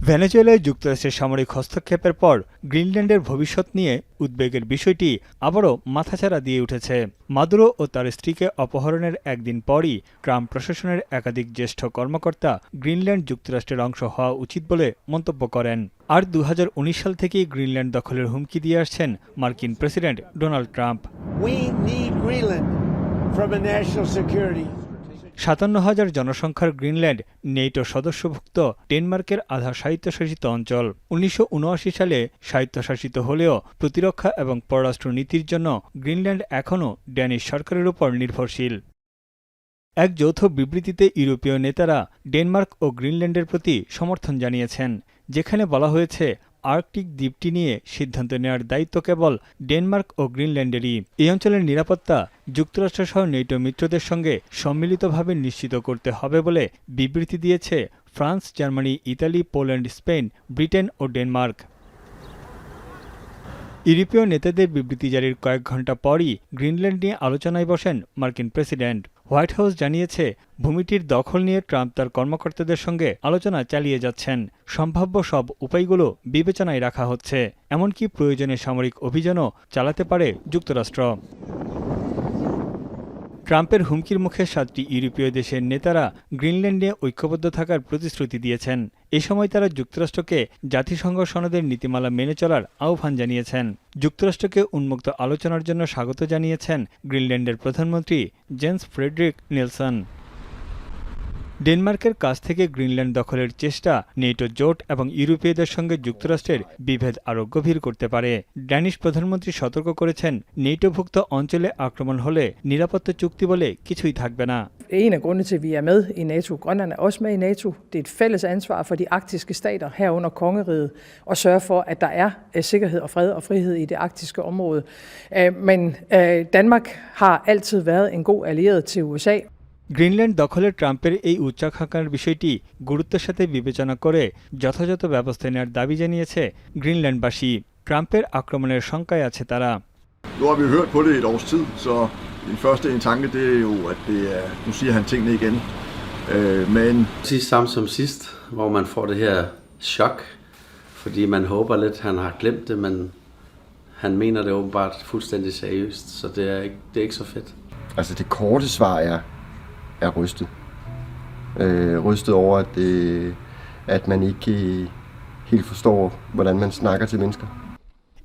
ভেনেজুয়েলায় যুক্তরাষ্ট্রের সামরিক হস্তক্ষেপের পর গ্রিনল্যান্ডের ভবিষ্যৎ নিয়ে উদ্বেগের বিষয়টি আবারও মাথাচাড়া দিয়ে উঠেছে। মাদুরো ও তার স্ত্রীকে অপহরণের একদিন পরই ট্রাম্প প্রশাসনের একাধিক জ্যেষ্ঠ কর্মকর্তা গ্রিনল্যান্ড যুক্তরাষ্ট্রের অংশ হওয়া উচিত বলে মন্তব্য করেন। আর ২০১৯ সাল থেকেই গ্রিনল্যান্ড দখলের হুমকি দিয়ে আসছেন মার্কিন প্রেসিডেন্ট ডোনাল্ড ট্রাম্প। ৫৭,০০০ জনসংখ্যার গ্রিনল্যান্ড নেটো সদস্যভুক্ত ডেনমার্কের আধা স্বায়ত্তশাসিত অঞ্চল। ১৯৭৯ সালে স্বায়ত্তশাসিত হলেও প্রতিরক্ষা এবং পররাষ্ট্র নীতির জন্য গ্রিনল্যান্ড এখনও ড্যানিশ সরকারের উপর নির্ভরশীল। এক যৌথ বিবৃতিতে ইউরোপীয় নেতারা ডেনমার্ক ও গ্রিনল্যান্ডের প্রতি সমর্থন জানিয়েছেন, যেখানে বলা হয়েছে আর্কটিক দ্বীপটি নিয়ে সিদ্ধান্ত নেওয়ার দায়িত্ব কেবল ডেনমার্ক ও গ্রিনল্যান্ডেরই। এই অঞ্চলের নিরাপত্তা যুক্তরাষ্ট্রসহ নেটো মিত্রদের সঙ্গে সম্মিলিতভাবে নিশ্চিত করতে হবে বলে বিবৃতি দিয়েছে France, Germany, Italy, Poland, Spain, Britain ও ডেনমার্ক। ইউরোপীয় নেতাদের বিবৃতি জারির কয়েক ঘণ্টা পরই গ্রিনল্যান্ড নিয়ে আলোচনায় বসেন মার্কিন প্রেসিডেন্ট। হোয়াইট হাউস জানিয়েছে, ভূমিটির দখল নিয়ে ট্রাম্প তার কর্মকর্তাদের সঙ্গে আলোচনা চালিয়ে যাচ্ছেন। সম্ভাব্য সব উপায়গুলো বিবেচনায় রাখা হচ্ছে, এমনকি প্রয়োজনে সামরিক অভিযানও চালাতে পারে যুক্তরাষ্ট্র। ট্রাম্পের হুমকির মুখে ৭টি ইউরোপীয় দেশের নেতারা গ্রিনল্যান্ড নিয়ে ঐক্যবদ্ধ থাকার প্রতিশ্রুতি দিয়েছেন। এ সময় তারা যুক্তরাষ্ট্রকে জাতিসংঘ সনদের নীতিমালা মেনে চলার আহ্বান জানিয়েছেন। যুক্তরাষ্ট্রকে উন্মুক্ত আলোচনার জন্য স্বাগত জানিয়েছেন গ্রিনল্যান্ডের প্রধানমন্ত্রী জেন্স ফ্রেডরিক নিলসন। ডেনমার্কের কাছ থেকে গ্রিনল্যান্ড দখলের চেষ্টা নেটো জোট এবং ইউরোপীয়দের সঙ্গে যুক্তরাষ্ট্রের বিভেদ আরও গভীর করতে পারে। ড্যানিশ প্রধানমন্ত্রী সতর্ক করেছেন, নেটোভুক্ত অঞ্চলে আক্রমণ হলে নিরাপত্তা চুক্তি বলে কিছুই থাকবে না। En af grundene til, at vi er med i NATO, Grønland er også med i NATO. Det er et fælles ansvar for de arktiske stater, herunder kongeriget, at sørge for, at der er sikkerhed og fred og frihed i det arktiske område. Men Danmark har altid været en god allieret til USA. Greenland দখলে ট্রাম্পের এই উচ্চাকাঙ্ক্ষার বিষয়টি গুরুত্বের সাথে বিবেচনা করে যথাযথ ব্যবস্থা নেওয়ার দাবি জানিয়েছে গ্রিনল্যান্ডবাসী। ট্রাম্পের আক্রমণের শঙ্কায় আছে তারা। Nu har vi hørt på det et års tid, så den første tanke det er jo, at det er, nu siger han tingene igen. Men sidst samme som sidst, hvor man får det her chok, fordi man håber lidt, han har glemt det, men han mener det åbenbart fuldstændig seriøst, så det er ikke så fedt. Altså det korte svar er rystet. Rystet over, at man ikke helt forstår, hvordan man snakker til mennesker.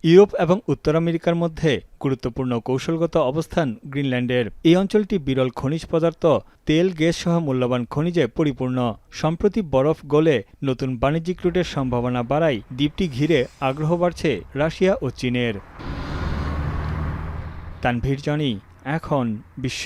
Europe এবং উত্তর আমেরিকার মধ্যে গুরুত্বপূর্ণ কৌশলগত অবস্থান গ্রিনল্যান্ডের। এই অঞ্চলটি বিরল খনিজ পদার্থ, তেল, গ্যাস সহ মূল্যবান খনিজে পরিপূর্ণ। সম্প্রতি বরফ গলে নতুন বাণিজ্যিক রুটের সম্ভাবনা বাড়ায় দ্বীপটি ঘিরে আগ্রহ বাড়ছে রাশিয়া ও চীনের। তানভীর জনি, এখন বিশ্ব।